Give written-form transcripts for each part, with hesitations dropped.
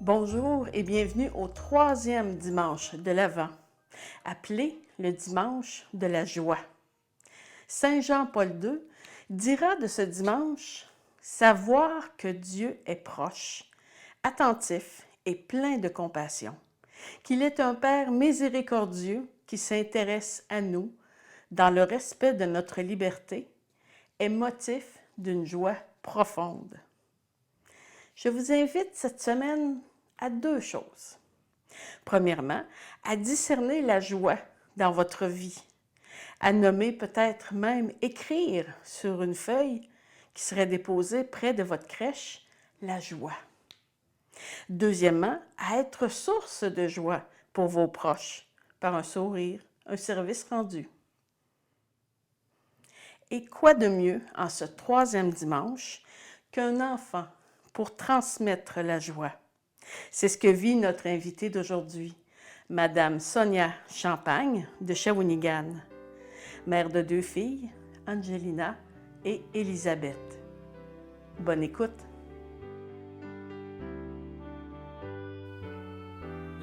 Bonjour et bienvenue au troisième dimanche de l'Avent, appelé le dimanche de la joie. Saint Jean-Paul II dira de ce dimanche « Savoir que Dieu est proche, attentif et plein de compassion, qu'il est un Père miséricordieux qui s'intéresse à nous dans le respect de notre liberté, est motif d'une joie profonde. » Je vous invite cette semaine à deux choses. Premièrement, à discerner la joie dans votre vie, à nommer peut-être même écrire sur une feuille qui serait déposée près de votre crèche la joie. Deuxièmement, à être source de joie pour vos proches par un sourire, un service rendu. Et quoi de mieux en ce troisième dimanche qu'un enfant pour transmettre la joie? C'est ce que vit notre invitée d'aujourd'hui, Madame Sonia Champagne de Shawinigan, mère de deux filles, Angelina et Elisabeth. Bonne écoute.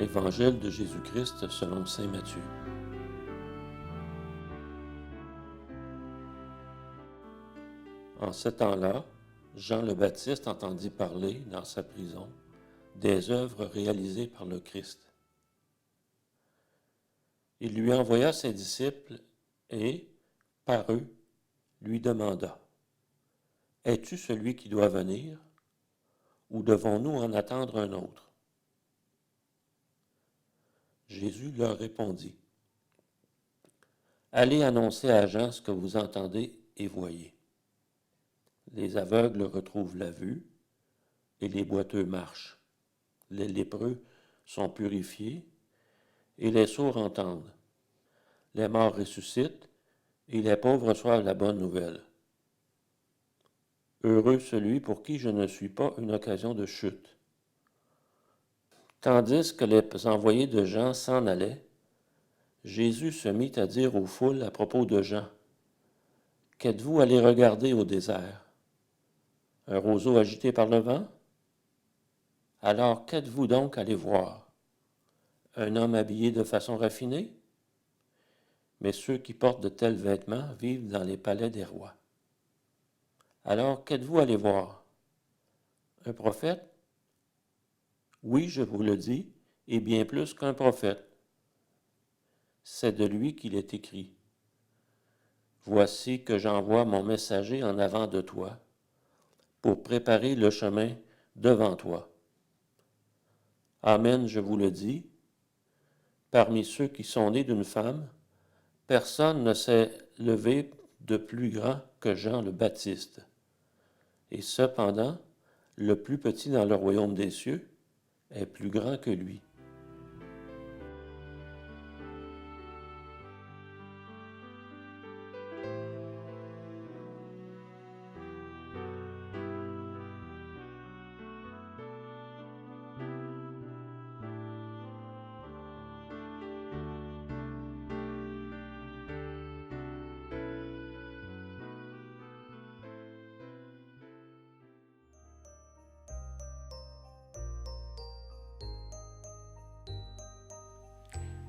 Évangile de Jésus-Christ selon saint Matthieu. En ce temps-là, Jean le Baptiste entendit parler, dans sa prison, des œuvres réalisées par le Christ. Il lui envoya ses disciples et, par eux, lui demanda, « Es-tu celui qui doit venir, ou devons-nous en attendre un autre ?» Jésus leur répondit, « Allez annoncer à Jean ce que vous entendez et voyez. Les aveugles retrouvent la vue, et les boiteux marchent. Les lépreux sont purifiés, et les sourds entendent. Les morts ressuscitent, et les pauvres reçoivent la bonne nouvelle. Heureux celui pour qui je ne suis pas une occasion de chute. » Tandis que les envoyés de Jean s'en allaient, Jésus se mit à dire aux foules à propos de Jean, « Qu'êtes-vous allés regarder au désert? Un roseau agité par le vent? Alors qu'êtes-vous donc allés voir? Un homme habillé de façon raffinée? Mais ceux qui portent de tels vêtements vivent dans les palais des rois. Alors qu'êtes-vous allés voir? Un prophète? Oui, je vous le dis, et bien plus qu'un prophète. C'est de lui qu'il est écrit. Voici que j'envoie mon messager en avant de toi, pour préparer le chemin devant toi. Amen, je vous le dis, parmi ceux qui sont nés d'une femme, personne ne s'est levé de plus grand que Jean le Baptiste. Et cependant, le plus petit dans le royaume des cieux est plus grand que lui.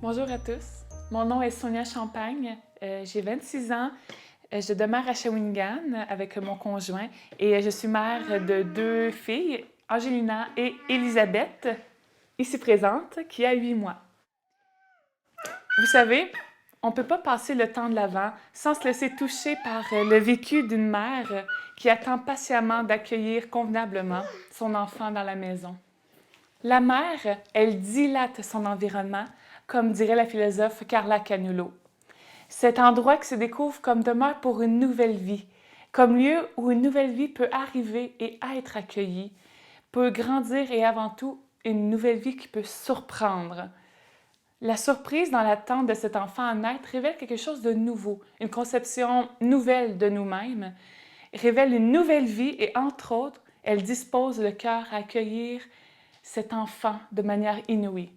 Bonjour à tous, mon nom est Sonia Champagne, j'ai 26 ans, je demeure à Shawinigan avec mon conjoint et je suis mère de deux filles, Angelina et Elisabeth, ici présente, qui a 8 mois. Vous savez, on ne peut pas passer le temps de l'Avent sans se laisser toucher par le vécu d'une mère qui attend patiemment d'accueillir convenablement son enfant dans la maison. La mère, elle dilate son environnement, comme dirait la philosophe Carla Canulo. Cet endroit qui se découvre comme demeure pour une nouvelle vie, comme lieu où une nouvelle vie peut arriver et être accueillie, peut grandir et avant tout une nouvelle vie qui peut surprendre. La surprise dans l'attente de cet enfant à naître révèle quelque chose de nouveau, une conception nouvelle de nous-mêmes, révèle une nouvelle vie et entre autres, elle dispose le cœur à accueillir cet enfant de manière inouïe.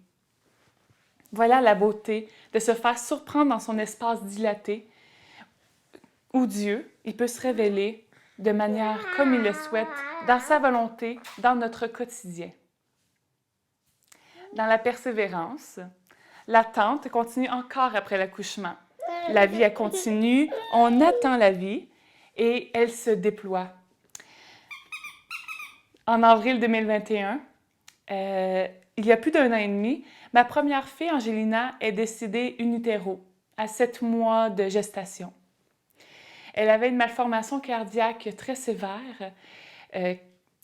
Voilà la beauté de se faire surprendre dans son espace dilaté où Dieu, il peut se révéler de manière comme il le souhaite, dans sa volonté, dans notre quotidien. dans la persévérance. L'attente continue encore après l'accouchement. La vie, elle continue, on attend la vie et elle se déploie. En avril 2021, il y a plus d'1 an et demi, ma première fille, Angelina, est décédée in utero, à 7 mois de gestation. Elle avait une malformation cardiaque très sévère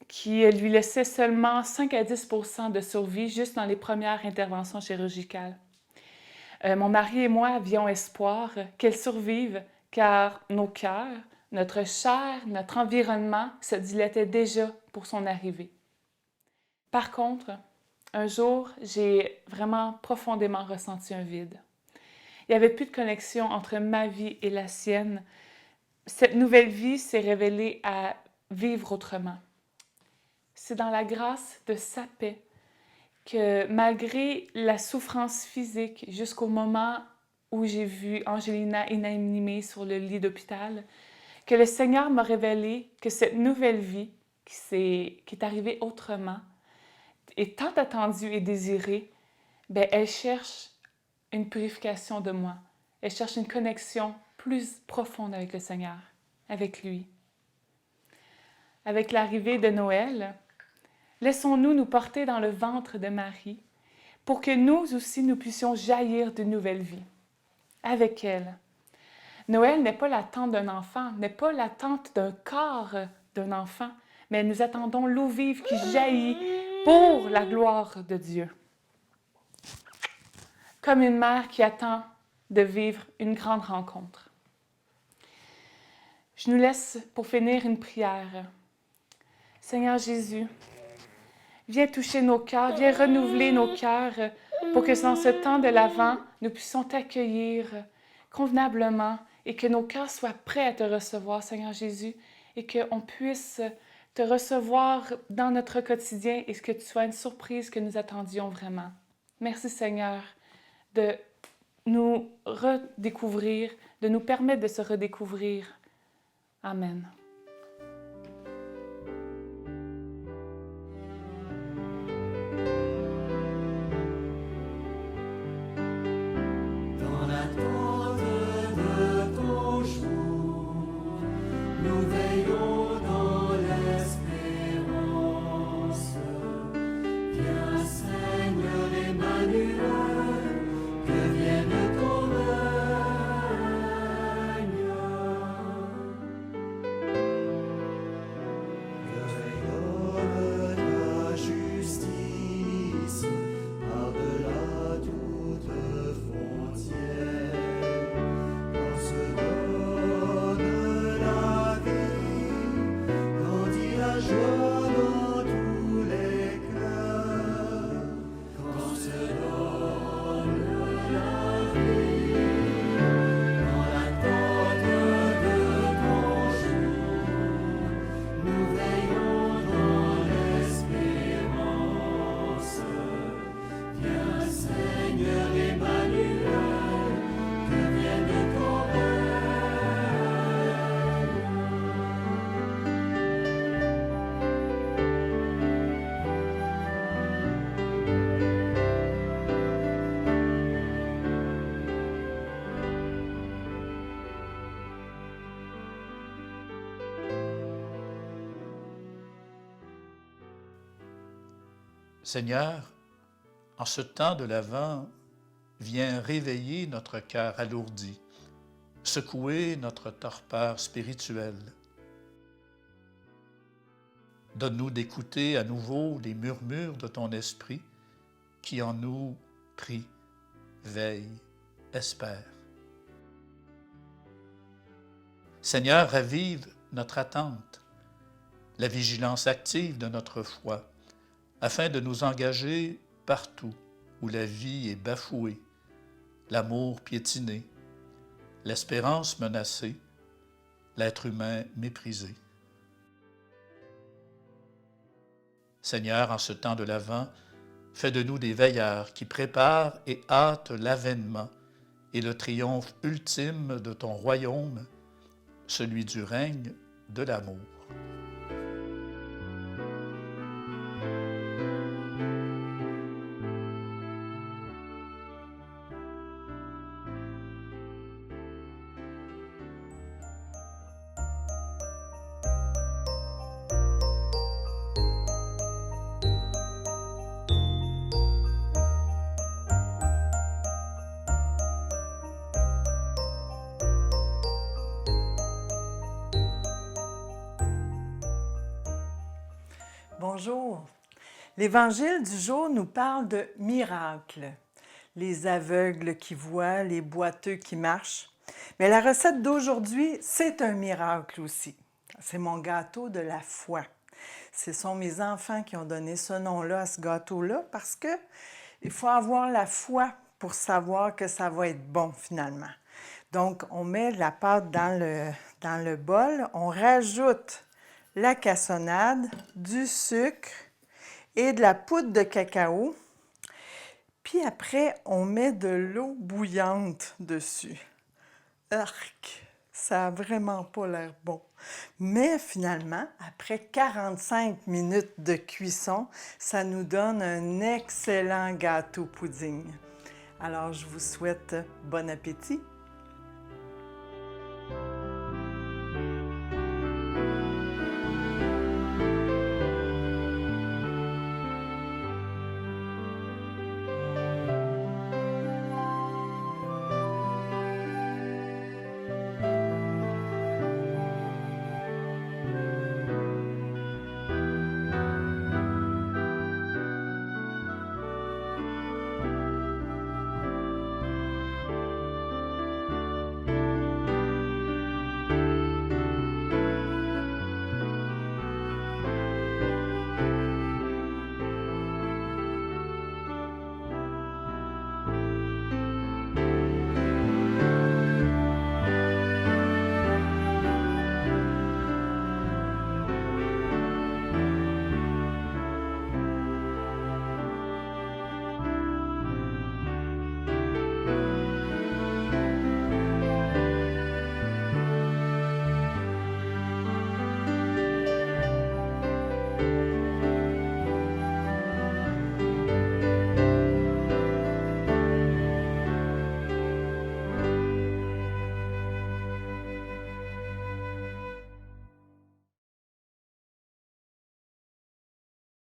qui lui laissait seulement 5 à 10 % de survie juste dans les premières interventions chirurgicales. Mon mari et moi avions espoir qu'elle survive car nos cœurs, notre chair, notre environnement se dilataient déjà pour son arrivée. Par contre, un jour, j'ai vraiment profondément ressenti un vide. Il n'y avait plus de connexion entre ma vie et la sienne. Cette nouvelle vie s'est révélée à vivre autrement. C'est dans la grâce de sa paix que malgré la souffrance physique jusqu'au moment où j'ai vu Angelina inanimée sur le lit d'hôpital, que le Seigneur m'a révélé que cette nouvelle vie qui est arrivée autrement est tant attendue et désirée, elle cherche une purification de moi. Elle cherche une connexion plus profonde avec le Seigneur, avec lui. Avec l'arrivée de Noël, laissons-nous nous porter dans le ventre de Marie pour que nous aussi nous puissions jaillir d'une nouvelle vie avec elle. Noël n'est pas l'attente d'un enfant, n'est pas l'attente d'un corps d'un enfant, mais nous attendons l'eau vive qui jaillit pour la gloire de Dieu. Comme une mère qui attend de vivre une grande rencontre. Je nous laisse pour finir une prière. Seigneur Jésus, viens toucher nos cœurs, viens renouveler nos cœurs pour que dans ce temps de l'Avent, nous puissions t'accueillir convenablement et que nos cœurs soient prêts à te recevoir, Seigneur Jésus, et qu'on puisse te recevoir dans notre quotidien et que tu sois une surprise que nous attendions vraiment. Merci Seigneur de nous redécouvrir, de nous permettre de se redécouvrir. Amen. Dans l'attente de ton jour, nous veillons dans l'espérance. Viens Seigneur Emmanuel, que vienne ton règne. Que rayonne ta justice par-delà toute frontière. Quand se donne la vie, grandit la joie dans tous les cœurs. Quand se donne la vie, dans l'attente de ton jour, nous veillons dans l'espérance. Viens Seigneur Emmanuel, que vienne ton Seigneur, en ce temps de l'Avent, viens réveiller notre cœur alourdi, secouer notre torpeur spirituelle. Donne-nous d'écouter à nouveau les murmures de ton esprit qui en nous prie, veille, espère. Seigneur, ravive notre attente, la vigilance active de notre foi, afin de nous engager partout où la vie est bafouée, l'amour piétiné, l'espérance menacée, l'être humain méprisé. Seigneur, en ce temps de l'Avent, fais de nous des veilleurs qui préparent et hâtent l'avènement et le triomphe ultime de ton royaume, celui du règne de l'amour. Bonjour. L'Évangile du jour nous parle de miracles. Les aveugles qui voient, les boiteux qui marchent. Mais la recette d'aujourd'hui, c'est un miracle aussi. C'est mon gâteau de la foi. Ce sont mes enfants qui ont donné ce nom-là à ce gâteau-là parce que il faut avoir la foi pour savoir que ça va être bon finalement. Donc, on met la pâte dans le bol, on rajoute la cassonade, du sucre et de la poudre de cacao. Puis après, on met de l'eau bouillante dessus. Arc! Ça n'a vraiment pas l'air bon. Mais finalement, après 45 minutes de cuisson, ça nous donne un excellent gâteau pudding. Alors, je vous souhaite bon appétit!